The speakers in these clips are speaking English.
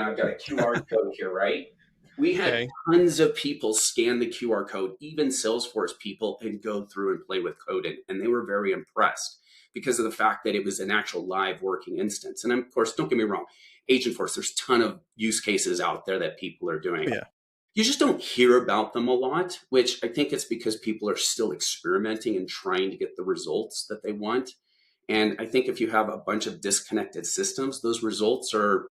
I've got a QR code here, right? We had Okay. tons of people scan the QR code, even Salesforce people, and go through and play with coding. And they were very impressed because of the fact that it was an actual live working instance. And of course, don't get me wrong, Agentforce, there's a ton of use cases out there that people are doing. Oh, yeah. You just don't hear about them a lot, which I think it's because people are still experimenting and trying to get the results that they want. And I think if you have a bunch of disconnected systems, those results are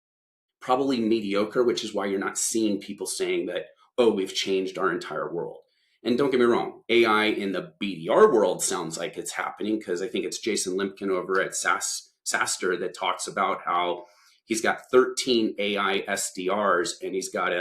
probably mediocre, which is why you're not seeing people saying that, oh, we've changed our entire world. And don't get me wrong, AI in the BDR world sounds like it's happening because I think it's Jason Limpkin over at SaaStr that talks about how he's got 13 AI SDRs and he's got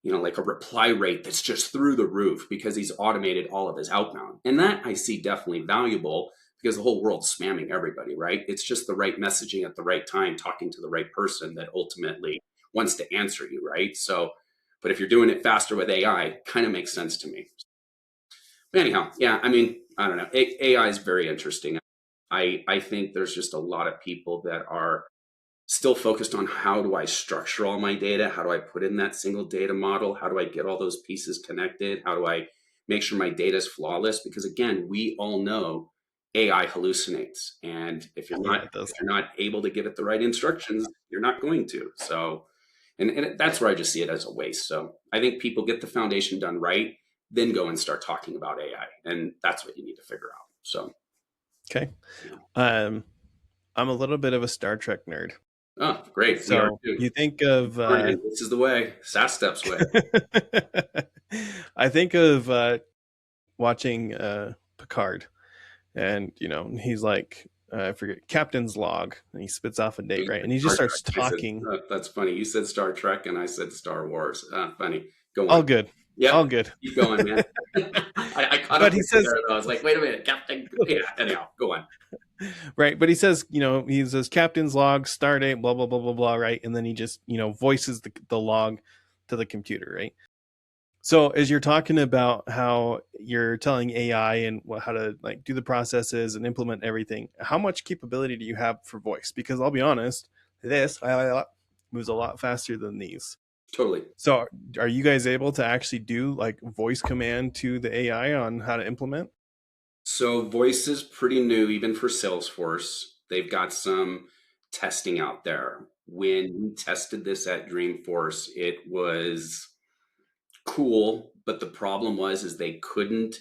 like a reply rate that's just through the roof because he's automated all of his outbound. And that I see definitely valuable because the whole world's spamming everybody, right? It's just the right messaging at the right time, talking to the right person that ultimately wants to answer you, right? So, but if you're doing it faster with AI, kind of makes sense to me. But anyhow, yeah, I mean, I don't know. AI is very interesting. I think there's just a lot of people that are still focused on how do I structure all my data? How do I put in that single data model? How do I get all those pieces connected? How do I make sure my data is flawless? Because again, we all know AI hallucinates. And if you're Yeah, not it does. if you're not able to give it the right instructions, you're not going to. So and that's where I just see it as a waste. So I think people get the foundation done right, then go and start talking about AI. And that's what you need to figure out. So Okay. yeah. Um, I'm a little bit of a Star Trek nerd. Oh, great. We are So too. you think of This is the way. SAASTEPS way. I think of watching Picard, and he's like, I forget, captain's log, and he spits off a date, You right? said And he just Star Trek. starts I said, talking. that's funny. You said Star Trek and I said Star Wars. Funny. Go on. All good. Yep. All good. Keep going, man. I caught But up he with you says, there, though. I was like, wait a minute, Captain. Yeah, anyhow, go on. right, but he says captain's log, start date, blah blah blah blah blah, right? And then he just voices the log to the computer, right? So as you're talking about how you're telling AI and how to like do the processes and implement everything, how much capability do you have for voice? Because I'll be honest, this moves a lot faster than these. Totally. So are you guys able to actually do like voice command to the AI on how to implement? So voice is pretty new, even for Salesforce. They've got some testing out there. When we tested this at Dreamforce, it was cool, but the problem is they couldn't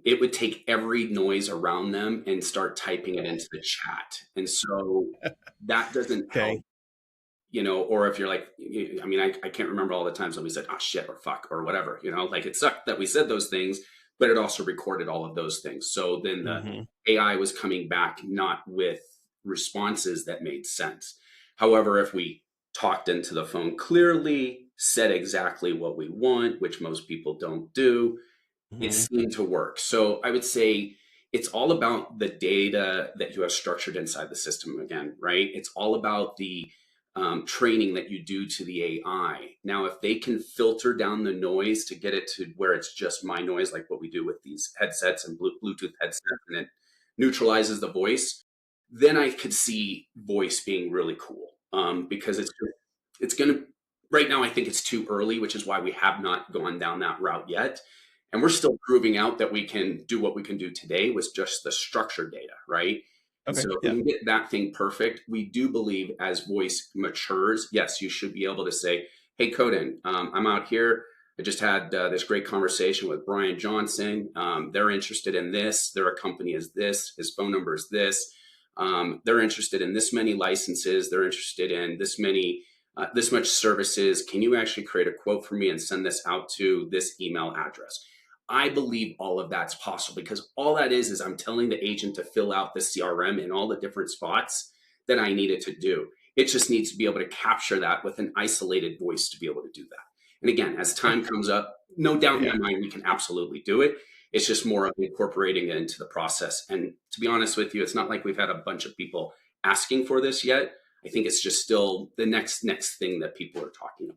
it would take every noise around them and start typing it into the chat. And so that doesn't help, Okay. or if you're like, I mean, I can't remember all the times when we said, oh shit, or fuck, or whatever, like it sucked that we said those things, but it also recorded all of those things. So then the Mm-hmm. AI was coming back not with responses that made sense. However, if we talked into the phone clearly, said exactly what we want, which most people don't do, it Mm-hmm. seemed to work. So I would say it's all about the data that you have structured inside the system again, right? It's all about the training that you do to the AI. Now, if they can filter down the noise to get it to where it's just my noise, like what we do with these headsets and Bluetooth headsets, and it neutralizes the voice, then I could see voice being really cool because it's going to, right now, I think it's too early, which is why we have not gone down that route yet. And we're still proving out that we can do what we can do today with just the structured data, right? And Okay. so if we Yeah. can get that thing perfect, we do believe as voice matures, yes, you should be able to say, hey, Coden, I'm out here. I just had this great conversation with Brian Johnson. They're interested in this. Their company is this. His phone number is this. They're interested in this many licenses. They're interested in this much services. Can you actually create a quote for me and send this out to this email address? I believe all of that's possible because all that is I'm telling the agent to fill out the CRM in all the different spots that I need it to do. It just needs to be able to capture that with an isolated voice to be able to do that. And again, as time comes up, no doubt in Yeah. my mind, we can absolutely do it. It's just more of incorporating it into the process. And to be honest with you, it's not like we've had a bunch of people asking for this yet. I think it's just still the next thing that people are talking about.